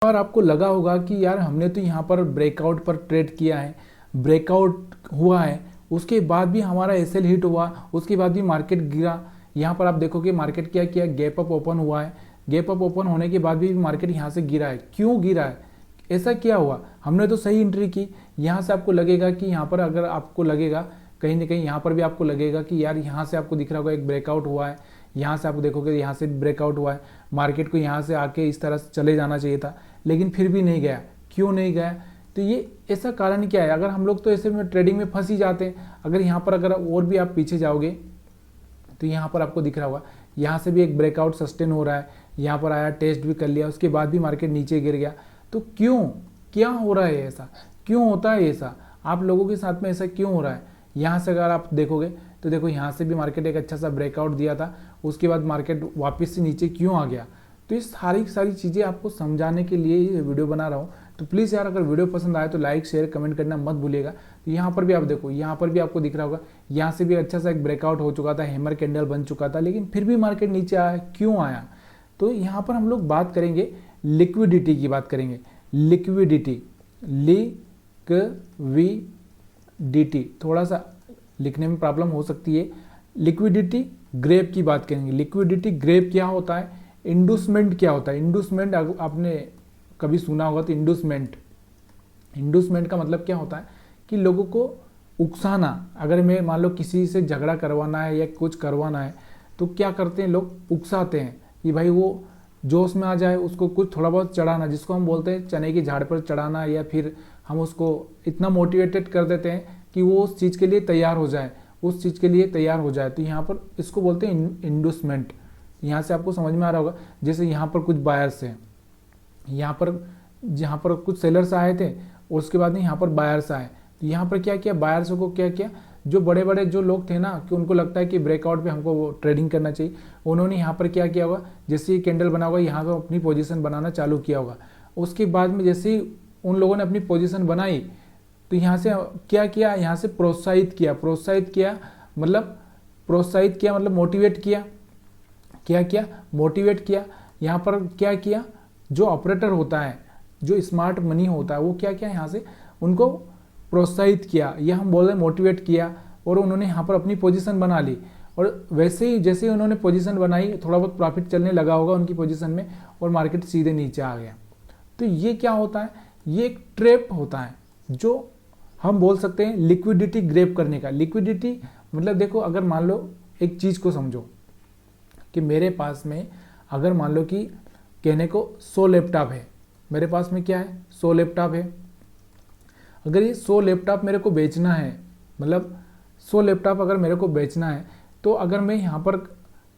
और आपको लगा होगा कि यार हमने तो यहाँ पर ब्रेकआउट पर ट्रेड किया है, ब्रेकआउट हुआ है, उसके बाद भी हमारा एसएल हिट हुआ, उसके बाद भी मार्केट गिरा। यहाँ पर आप देखोगे मार्केट क्या किया, गैप अप ओपन हुआ है, गैप अप ओपन होने के बाद भी मार्केट यहाँ से गिरा है। क्यों गिरा है, ऐसा क्या हुआ? हमने तो सही एंट्री की। यहाँ से आपको लगेगा कि यहाँ पर अगर आपको लगेगा कहीं ना कहीं यहाँ पर भी आपको लगेगा कि यार यहाँ से आपको दिख रहा होगा एक ब्रेकआउट हुआ है, यहाँ से आप देखोगे यहाँ से ब्रेकआउट हुआ है, मार्केट को यहाँ से आके इस तरह से चले जाना चाहिए था, लेकिन फिर भी नहीं गया। क्यों नहीं गया? तो ये ऐसा कारण क्या है? अगर हम लोग तो ऐसे में ट्रेडिंग में फंस ही जाते हैं। अगर यहाँ पर अगर और भी आप पीछे जाओगे तो यहाँ पर आपको दिख रहा होगा यहाँ से भी एक ब्रेकआउट सस्टेन हो रहा है, यहाँ पर आया, टेस्ट भी कर लिया, उसके बाद भी मार्केट नीचे गिर गया। तो क्यों, क्या हो रहा है ऐसा? क्यों होता है ऐसा? आप लोगों के साथ में ऐसा क्यों हो रहा है? यहाँ से अगर आप देखोगे तो देखो यहाँ से भी मार्केट एक अच्छा सा ब्रेकआउट दिया था, उसके बाद मार्केट वापस से नीचे क्यों आ गया? तो ये सारी चीज़ें आपको समझाने के लिए ये वीडियो बना रहा हूँ। तो प्लीज़ यार अगर वीडियो पसंद आए तो लाइक शेयर कमेंट करना मत भूलिएगा। तो यहाँ पर भी आप देखो, यहाँ पर भी आपको दिख रहा होगा यहाँ से भी अच्छा सा एक ब्रेकआउट हो चुका था, हैमर कैंडल बन चुका था, लेकिन फिर भी मार्केट नीचे आया। क्यों आया? तो यहाँ पर हम लोग बात करेंगे लिक्विडिटी की, बात करेंगे लिक्विडिटी, लिक्विडिटी, थोड़ा सा लिखने में प्रॉब्लम हो सकती है। लिक्विडिटी ग्रेप की बात करेंगे। लिक्विडिटी ग्रेप क्या होता है, इंडूसमेंट क्या होता है? इंडूसमेंट आपने कभी सुना होगा तो इंडूसमेंट का मतलब क्या होता है कि लोगों को उकसाना। अगर मैं मान लो किसी से झगड़ा करवाना है या कुछ करवाना है तो क्या करते हैं लोग, उकसाते हैं कि भाई वो जोश में आ जाए, उसको कुछ थोड़ा बहुत चढ़ाना, जिसको हम बोलते हैं चने की झाड़ पर चढ़ाना, या फिर हम उसको इतना मोटिवेटेड कर देते हैं कि वो उस चीज़ के लिए तैयार हो जाए, उस चीज़ के लिए तैयार हो जाए। तो यहाँ पर इसको बोलते हैं इंडूसमेंट। यहाँ से आपको समझ में आ रहा होगा, जैसे यहाँ पर कुछ बायर्स हैं, यहाँ पर कुछ सेलर्स आए थे और उसके बाद में यहाँ पर बायर्स आए। तो यहाँ पर क्या किया, बायर्सों को क्या किया, जो बड़े बड़े जो लोग थे ना कि उनको लगता है कि ब्रेकआउट पे हमको ट्रेडिंग करना चाहिए, उन्होंने यहाँ पर क्या किया होगा, जैसे ही कैंडल बना होगा यहाँ पर अपनी पोजीशन बनाना चालू किया होगा। उसके बाद में जैसे ही उन लोगों ने अपनी पोजीशन बनाई तो यहाँ से क्या किया, यहाँ से प्रोत्साहित किया मतलब मोटिवेट किया। क्या किया, मोटिवेट किया। यहाँ पर क्या किया, जो ऑपरेटर होता है, जो स्मार्ट मनी होता है, वो क्या किया, यहाँ से उनको प्रोत्साहित किया, यह हम बोल रहे मोटिवेट किया, और उन्होंने यहाँ पर अपनी पोजीशन बना ली। और वैसे ही जैसे ही उन्होंने पोजीशन बनाई, थोड़ा बहुत प्रॉफिट चलने लगा होगा उनकी पोजीशन में और मार्केट सीधे नीचे आ गया। तो ये क्या होता है, ये एक ट्रैप होता है जो हम बोल सकते हैं लिक्विडिटी ग्रैब करने का। लिक्विडिटी मतलब देखो, अगर मान लो एक चीज़ को समझो कि मेरे पास में अगर मान लो कि कहने को 100 लैपटॉप है, मेरे पास में क्या है, 100 लैपटॉप है। अगर ये 100 लैपटॉप मेरे को बेचना है, मतलब 100 लैपटॉप अगर मेरे को बेचना है, तो अगर मैं यहाँ पर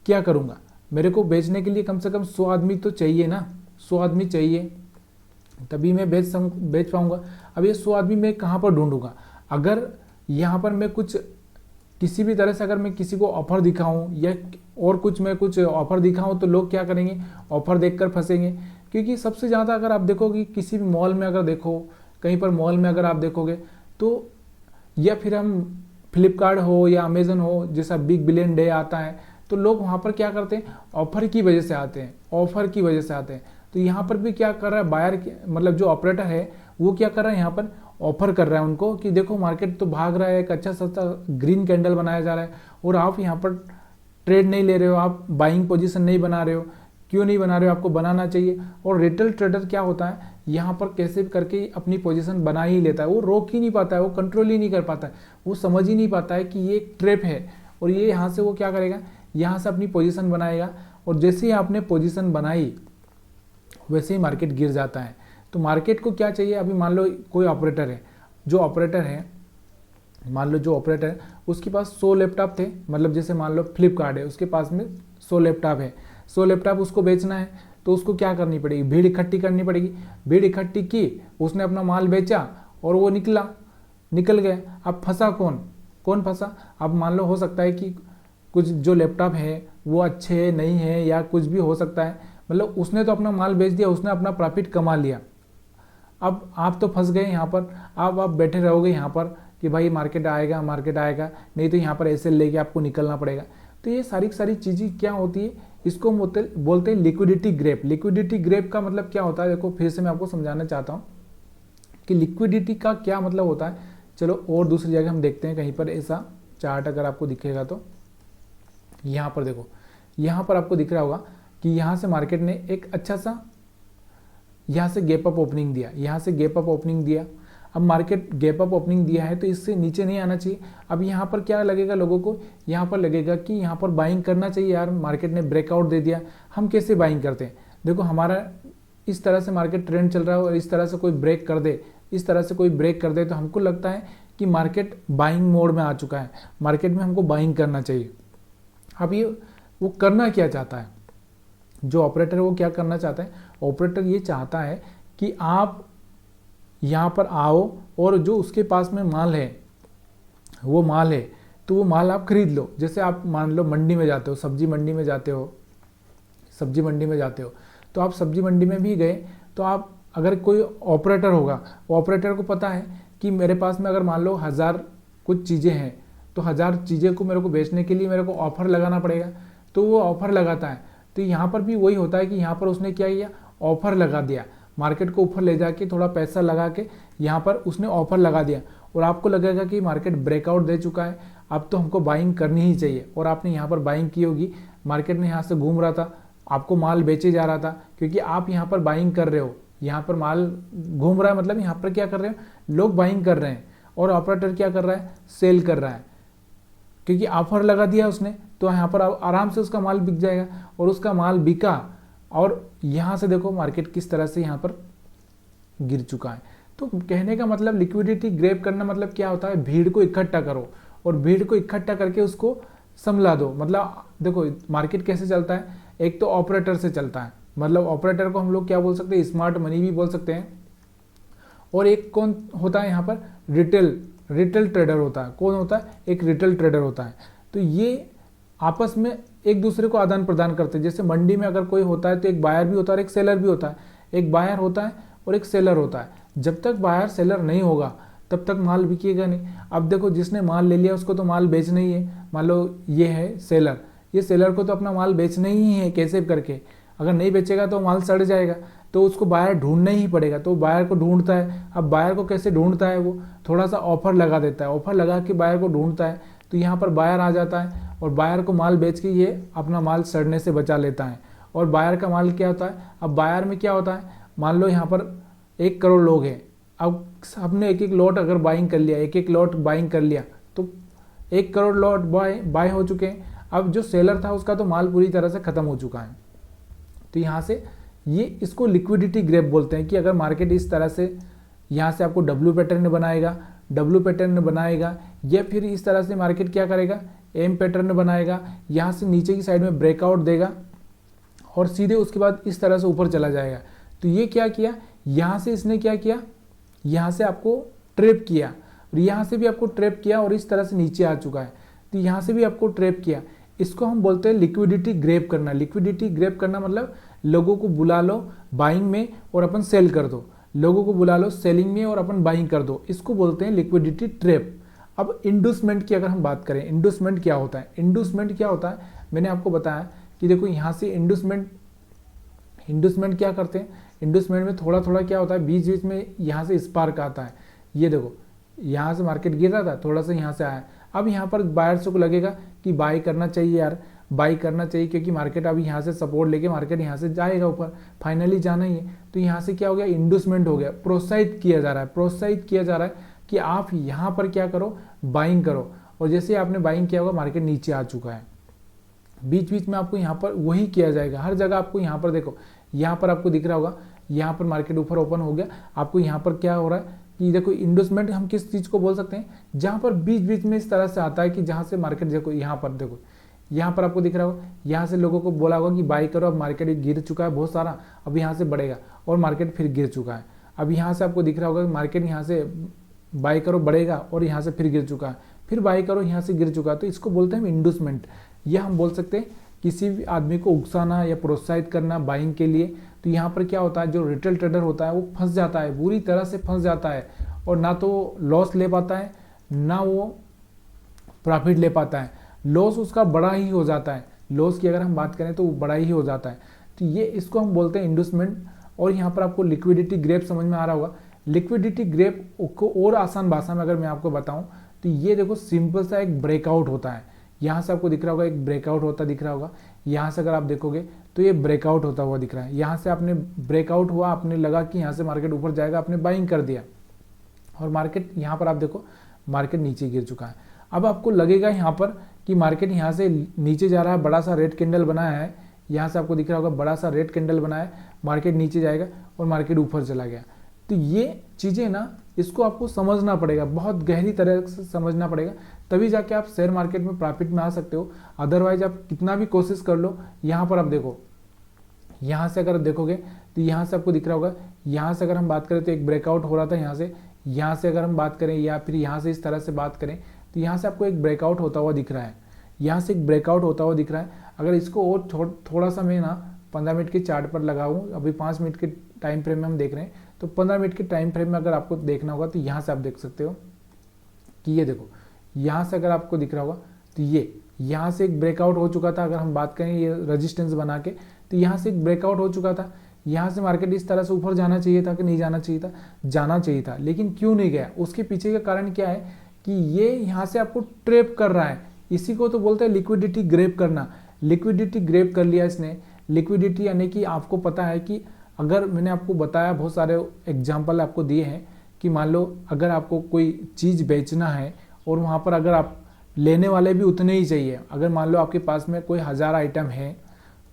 क्या करूँगा, मेरे को बेचने के लिए कम से कम 100 आदमी तो चाहिए ना, 100 आदमी चाहिए तभी मैं बेच पाऊँगा। अब ये 100 आदमी मैं कहाँ पर ढूंढूंगा? अगर यहाँ पर मैं कुछ किसी भी तरह से अगर मैं किसी को ऑफर दिखाऊं या और कुछ मैं कुछ ऑफर दिखाऊं तो लोग क्या करेंगे, ऑफर देखकर फंसेंगे। क्योंकि सबसे ज़्यादा अगर आप देखोगे किसी भी मॉल में, अगर देखो कहीं पर मॉल में अगर आप देखोगे तो, या फिर हम फ्लिपकार्ट हो या अमेजन हो जैसा बिग बिलियन डे आता है, तो लोग वहाँ पर क्या करते हैं, ऑफर की वजह से आते हैं। तो यहाँ पर भी क्या कर रहा है बायर, मतलब जो ऑपरेटर है वो क्या कर रहा है, यहाँ पर ऑफर कर रहा है उनको कि देखो मार्केट तो भाग रहा है, एक अच्छा सस्ता ग्रीन कैंडल बनाया जा रहा है और आप यहाँ पर ट्रेड नहीं ले रहे हो, आप बाइंग पोजीशन नहीं बना रहे हो। क्यों नहीं बना रहे हो? आपको बनाना चाहिए। और रिटेल ट्रेडर क्या होता है, यहाँ पर कैसे करके अपनी पोजीशन बना ही लेता है, वो रोक ही नहीं पाता है, वो कंट्रोल ही नहीं कर पाता है, वो समझ ही नहीं पाता है कि ये एक ट्रैप है। और ये यहाँ से वो क्या करेगा, यहाँ से अपनी पोजीशन बनाएगा, और जैसे ही आपने पोजीशन बनाई वैसे ही मार्केट गिर जाता है। तो मार्केट को क्या चाहिए, अभी मान लो कोई ऑपरेटर है, मान लो जो ऑपरेटर है उसके पास 100 लैपटॉप थे, मतलब जैसे मान लो फ्लिपकार्ट है, उसके पास में 100 लैपटॉप है, 100 लैपटॉप उसको बेचना है, तो उसको क्या करनी पड़ेगी, भीड़ इकट्ठी करनी पड़ेगी। भीड़ इकट्ठी की, उसने अपना माल बेचा और वो निकल गया। अब फंसा कौन फंसा? अब मान लो हो सकता है कि कुछ जो लैपटॉप है वो अच्छे है, नहीं है, या कुछ भी हो सकता है, मतलब उसने तो अपना माल बेच दिया, उसने अपना प्रॉफिट कमा लिया। अब आप तो फंस गए यहाँ पर। अब आप बैठे रहोगे यहाँ पर कि भाई मार्केट आएगा, नहीं तो यहाँ पर ऐसे लेके आपको निकलना पड़ेगा। तो ये सारी चीज़ें क्या होती है, इसको बोलते हैं लिक्विडिटी ग्रेप। लिक्विडिटी ग्रेप का मतलब क्या होता है, देखो फिर से मैं आपको समझाना चाहता हूँ कि लिक्विडिटी का क्या मतलब होता है। चलो और दूसरी जगह हम देखते हैं, कहीं पर ऐसा चार्ट अगर आपको दिखेगा तो यहाँ पर देखो, यहाँ पर आपको दिख रहा होगा कि यहाँ से मार्केट ने एक अच्छा सा यहाँ से गैप अप ओपनिंग दिया, यहाँ से गैप अप ओपनिंग दिया। अब मार्केट गैप अप ओपनिंग दिया है तो इससे नीचे नहीं आना चाहिए। अब यहाँ पर क्या लगेगा लोगों को, यहाँ पर लगेगा कि यहाँ पर बाइंग करना चाहिए यार, मार्केट ने ब्रेकआउट दे दिया। हम कैसे बाइंग करते हैं, देखो हमारा इस तरह से मार्केट ट्रेंड चल रहा है और इस तरह से कोई ब्रेक कर दे, इस तरह से कोई ब्रेक कर दे तो हमको लगता है कि मार्केट बाइंग मोड में आ चुका है, मार्केट में हमको बाइंग करना चाहिए। अब ये वो करना क्या चाहता है, जो ऑपरेटर है वो क्या करना चाहता है, ऑपरेटर ये चाहता है कि आप यहाँ पर आओ और जो उसके पास में माल है वो माल है तो वो माल आप खरीद लो। जैसे आप मान लो मंडी में जाते हो, सब्जी मंडी में जाते हो, सब्जी मंडी में जाते हो तो आप सब्जी मंडी में भी गए तो आप अगर कोई ऑपरेटर होगा, ऑपरेटर को पता है कि मेरे पास में अगर मान लो 1000 कुछ चीज़ें हैं तो 1000 चीज़ें को मेरे को बेचने के लिए मेरे को ऑफर लगाना पड़ेगा, तो वो ऑफर लगाता है। तो यहाँ पर भी वही होता है कि यहाँ पर उसने क्या किया, ऑफर लगा दिया, मार्केट को ऊपर ले जाके थोड़ा पैसा लगा के यहाँ पर उसने ऑफर लगा दिया और आपको लगेगा कि मार्केट ब्रेकआउट दे चुका है, अब तो हमको बाइंग करनी ही चाहिए। और आपने यहाँ पर बाइंग की होगी, मार्केट में यहाँ से घूम रहा था, आपको माल बेचे जा रहा था क्योंकि आप यहाँ पर बाइंग कर रहे हो, यहाँ पर माल घूम रहा है मतलब यहाँ पर क्या कर रहे हो, लोग बाइंग कर रहे हैं और ऑपरेटर क्या कर रहा है, सेल कर रहा है क्योंकि ऑफर लगा दिया उसने, तो यहाँ पर आराम से उसका माल बिक जाएगा और उसका माल बिका और यहाँ से देखो मार्केट किस तरह से यहाँ पर गिर चुका है। तो कहने का मतलब लिक्विडिटी ग्रैब करना मतलब क्या होता है, भीड़ को इकट्ठा करो और भीड़ को इकट्ठा करके उसको संभला दो। मतलब देखो मार्केट कैसे चलता है, एक तो ऑपरेटर से चलता है, मतलब ऑपरेटर को हम लोग क्या बोल सकते हैं, स्मार्ट मनी भी बोल सकते हैं। और एक कौन होता है यहाँ पर, रिटेल ट्रेडर होता है। कौन होता है, एक रिटेल ट्रेडर होता है। तो ये आपस में एक दूसरे को आदान प्रदान करते हैं। जैसे मंडी में अगर कोई होता है तो एक बायर भी होता है और एक सेलर भी होता है, एक बायर होता है और एक सेलर होता है। जब तक बायर सेलर नहीं होगा तब तक माल बिकेगा नहीं। अब देखो जिसने माल ले लिया उसको तो माल बेचना ही है, मान लो ये है सेलर, ये सेलर को तो अपना माल बेचना ही है कैसे करके, अगर नहीं बेचेगा तो माल सड़ जाएगा, तो उसको बायर ढूंढना ही पड़ेगा। तो बायर को ढूंढता है, अब बायर को कैसे ढूंढता है, वो थोड़ा सा ऑफर लगा देता है, ऑफर लगा के बायर को ढूंढता है, तो यहाँ पर बायर आ जाता है और बायर को माल बेच के ये अपना माल सड़ने से बचा लेता है। और बायर का माल क्या होता है, अब बायर में क्या होता है, मान लो यहाँ पर 1 करोड़ लोग हैं, अब सबने एक एक लॉट अगर बाइंग कर लिया, एक एक लॉट बाइंग कर लिया तो 1 करोड़ लॉट बाय हो चुके हैं। अब जो सेलर था उसका तो माल पूरी तरह से खत्म हो चुका है। तो यहाँ से ये इसको लिक्विडिटी ग्रैब बोलते हैं कि अगर मार्केट इस तरह से यहाँ से आपको डब्ल्यू पैटर्न बनाएगा या फिर इस तरह से मार्केट क्या करेगा, एम पैटर्न बनाएगा, यहाँ से नीचे की साइड में ब्रेकआउट देगा और सीधे उसके बाद इस तरह से ऊपर चला जाएगा। तो ये क्या किया, यहाँ से इसने क्या किया, यहाँ से आपको ट्रैप किया और यहाँ से भी आपको ट्रैप किया और इस तरह से नीचे आ चुका है, तो यहाँ से भी आपको ट्रैप किया। इसको हम बोलते हैं लिक्विडिटी ग्रैब करना। लिक्विडिटी ग्रैब करना मतलब लोगों को बुला लो बाइंग में और अपन सेल कर दो, लोगों को बुला लो सेलिंग में और अपन बाइंग कर दो, इसको बोलते हैं लिक्विडिटी ट्रैप। अब इंडूसमेंट की अगर हम बात करें, इंडूसमेंट क्या होता है, इंडूसमेंट क्या होता है, मैंने आपको बताया कि देखो यहाँ से इंडूसमेंट क्या करते हैं, इंडूसमेंट में थोड़ा थोड़ा क्या होता है, बीच बीच में यहाँ से स्पार्क आता है। ये देखो यहाँ से मार्केट गिर रहा था, थोड़ा सा यहाँ से आया, अब यहाँ पर बायर्स को लगेगा कि बाई करना चाहिए यार, बाई करना चाहिए क्योंकि मार्केट अभी यहाँ से सपोर्ट लेके मार्केट यहाँ से जाएगा ऊपर, फाइनली जाना ही है। तो यहाँ से क्या हो गया, इंडूसमेंट हो गया, प्रोत्साहित किया जा रहा है कि आप यहाँ पर क्या करो, बाइंग करो। और जैसे आपने बाइंग किया होगा मार्केट नीचे आ चुका है, बीच बीच में आपको यहाँ पर वही किया जाएगा, हर जगह आपको यहाँ पर देखो, यहाँ पर आपको दिख रहा होगा, यहाँ पर मार्केट ऊपर ओपन हो गया, आपको यहाँ पर क्या हो रहा है कि देखो इंडूसमेंट हम किस चीज़ को बोल सकते हैं, जहाँ पर बीच बीच में इस तरह से आता है कि जहाँ से मार्केट देखो, यहाँ पर देखो, यहाँ पर आपको दिख रहा होगा, यहाँ से लोगों को बोला होगा कि बाई करो, अब मार्केट गिर चुका है बहुत सारा, अब यहाँ से बढ़ेगा और मार्केट फिर गिर चुका है। अब यहाँ से आपको दिख रहा होगा कि मार्केट यहाँ से बाई करो बढ़ेगा और यहाँ से फिर गिर चुका है, फिर बाई करो यहाँ से गिर चुका है। तो इसको बोलते हैं इंडूसमेंट। यह हम बोल सकते हैं किसी भी आदमी को उकसाना या प्रोत्साहित करना बाइंग के लिए। तो यहाँ पर क्या होता है, जो रिटेल ट्रेडर होता है वो फंस जाता है, बुरी तरह से फंस जाता है और ना तो लॉस ले पाता है ना वो प्रॉफिट ले पाता है, लॉस उसका बड़ा ही हो जाता है। लॉस की अगर हम बात करें तो वो बड़ा ही हो जाता है। तो ये इसको हम बोलते हैं इंड्यूसमेंट। और यहाँ पर आपको लिक्विडिटी ग्रेप समझ में आ रहा होगा। लिक्विडिटी ग्रेप को और आसान भाषा में अगर मैं आपको बताऊं तो ये देखो सिंपल सा एक ब्रेकआउट होता है। यहाँ से आपको दिख रहा होगा एक ब्रेकआउट होता दिख रहा होगा। यहाँ से अगर आप देखोगे तो ये ब्रेकआउट होता हुआ दिख रहा है। यहाँ से आपने ब्रेकआउट हुआ, आपने लगा कि यहाँ से मार्केट ऊपर जाएगा, आपने बाइंग कर दिया और मार्केट यहाँ पर आप देखो मार्केट नीचे गिर चुका है। अब आपको लगेगा यहाँ पर कि मार्केट यहाँ से नीचे जा रहा है, बड़ा सा रेड कैंडल बनाया है। यहाँ से आपको दिख रहा होगा बड़ा सा रेड कैंडल बनाया है, मार्केट नीचे जाएगा और मार्केट ऊपर चला गया। तो ये चीज़ें ना, इसको आपको समझना पड़ेगा, बहुत गहरी तरह से समझना पड़ेगा, तभी जाके आप शेयर मार्केट में प्रॉफिट में आ सकते हो। अदरवाइज आप कितना भी कोशिश कर लो। यहाँ पर आप देखो, यहाँ से अगर देखोगे तो यहाँ से आपको दिख रहा होगा, यहाँ से अगर हम बात करें तो एक ब्रेकआउट हो रहा था यहाँ से अगर हम बात करें या फिर यहाँ से इस तरह से बात करें तो यहाँ से आपको एक ब्रेकआउट होता हुआ दिख रहा है। यहाँ से एक ब्रेकआउट होता हुआ दिख रहा है। अगर इसको और थोड़ा सा मैं ना 15 मिनट के चार्ट पर लगाऊं, अभी 5 मिनट के टाइम फ्रेम में हम देख रहे हैं, तो 15 मिनट के टाइम फ्रेम में अगर आपको देखना होगा तो यहाँ से आप देख सकते हो कि ये देखो, यहाँ से अगर आपको दिख रहा होगा तो ये यहाँ से एक ब्रेकआउट हो चुका था। अगर हम बात करें ये रेजिस्टेंस बना के, तो यहाँ से एक ब्रेकआउट हो चुका था। यहाँ से मार्केट इस तरह से ऊपर जाना चाहिए था कि नहीं जाना चाहिए था? जाना चाहिए था, लेकिन क्यों नहीं गया? उसके पीछे का कारण क्या है कि ये यहाँ से आपको ट्रैप कर रहा है। इसी को तो बोलते हैं लिक्विडिटी ग्रैब करना। लिक्विडिटी ग्रैब कर लिया इसने। लिक्विडिटी यानी कि आपको पता है कि अगर मैंने आपको बताया, बहुत सारे एग्जाम्पल आपको दिए हैं कि मान लो अगर आपको कोई चीज़ बेचना है और वहाँ पर अगर आप लेने वाले भी उतने ही चाहिए, अगर मान लो आपके पास में कोई 1000 आइटम है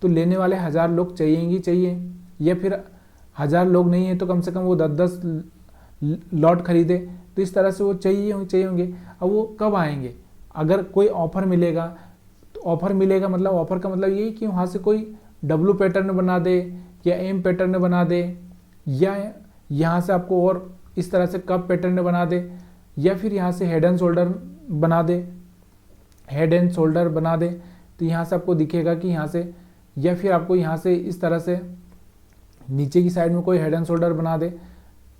तो लेने वाले 1000 लोग चाहिए, या फिर 1000 लोग नहीं है तो कम से कम वो 10-10 लॉट खरीदे, तो इस तरह से वो चाहिए होंगे। अब वो कब आएंगे? अगर कोई ऑफर मिलेगा, तो ऑफर मिलेगा मतलब ऑफर का मतलब यही कि वहाँ से कोई डब्लू पैटर्न बना दे या एम पैटर्न बना दे, या यहाँ से आपको और इस तरह से कप पैटर्न बना दे, या फिर यहाँ से हेड एंड शोल्डर बना दे। तो यहाँ से आपको दिखेगा कि यहाँ से, या फिर आपको यहाँ से इस तरह से नीचे की साइड में कोई हेड एंड शोल्डर बना दे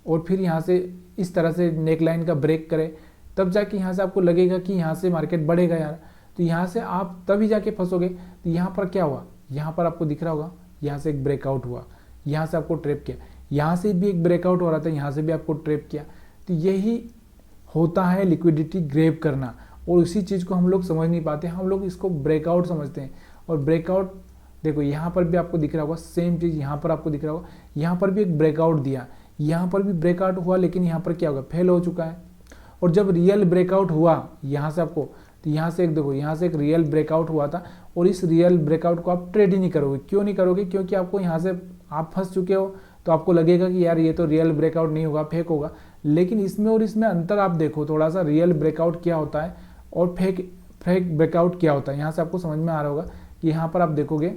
और फिर यहाँ से इस तरह से नेक लाइन का ब्रेक करे, तब जाके यहाँ से आपको लगेगा कि यहाँ से मार्केट बढ़ेगा यार। तो यहाँ से आप तभी जाके फंसोगे। तो यहाँ पर क्या हुआ? यहाँ पर आपको दिख रहा होगा, यहाँ से एक ब्रेकआउट हुआ, यहाँ से आपको ट्रैप किया, यहाँ से भी एक ब्रेकआउट हो रहा था, यहाँ से भी आपको ट्रैप किया। तो यही होता है लिक्विडिटी ग्रैब करना, और उसी चीज़ को हम लोग समझ नहीं पाते। हम लोग इसको ब्रेकआउट समझते हैं। और ब्रेकआउट देखो, यहाँ पर भी आपको दिख रहा होगा सेम चीज़, यहाँ पर आपको दिख रहा होगा, यहाँ पर भी एक ब्रेकआउट दिया, यहाँ पर भी ब्रेकआउट हुआ, लेकिन यहाँ पर क्या होगा? फेल हो चुका है। और जब रियल ब्रेकआउट हुआ यहाँ से आपको, तो यहाँ से एक देखो, यहाँ से एक रियल ब्रेकआउट हुआ था, और इस रियल ब्रेकआउट को आप ट्रेड ही नहीं करोगे। क्यों नहीं करोगे? क्योंकि आपको यहाँ से आप फंस चुके हो, तो आपको लगेगा कि यार ये तो रियल ब्रेकआउट नहीं होगा, फेक होगा। लेकिन इसमें और इसमें अंतर आप देखो थोड़ा सा, रियल ब्रेकआउट क्या होता है और फेक ब्रेकआउट क्या होता है। यहाँ से आपको समझ में आ रहा होगा कि यहाँ पर आप देखोगे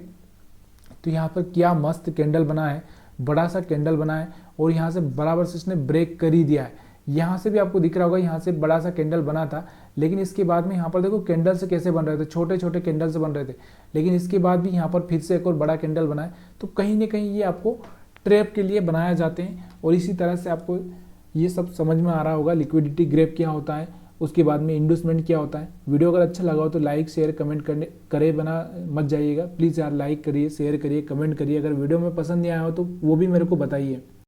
तो यहाँ पर क्या मस्त कैंडल बना है, बड़ा सा कैंडल बना है, और यहाँ से बराबर से इसने ब्रेक कर ही दिया है। यहाँ से भी आपको दिख रहा होगा, यहाँ से बड़ा सा कैंडल बना था, लेकिन इसके बाद में यहाँ पर देखो कैंडल से कैसे बन रहे थे, छोटे छोटे कैंडल से बन रहे थे, लेकिन इसके बाद भी यहाँ पर फिर से एक और बड़ा कैंडल बना है। तो कहीं ना कहीं ये आपको ट्रैप के लिए बनाया जाते हैं। और इसी तरह से आपको ये सब समझ में आ रहा होगा लिक्विडिटी ग्रैब क्या होता है, उसके बाद में इंड्यूसमेंट क्या होता है। वीडियो अगर अच्छा लगा हो तो लाइक शेयर कमेंट करे बना मत जाइएगा। प्लीज़ यार लाइक करिए, शेयर करिए, कमेंट करिए। अगर वीडियो में पसंद नहीं आया हो तो वो भी मेरे को बताइए।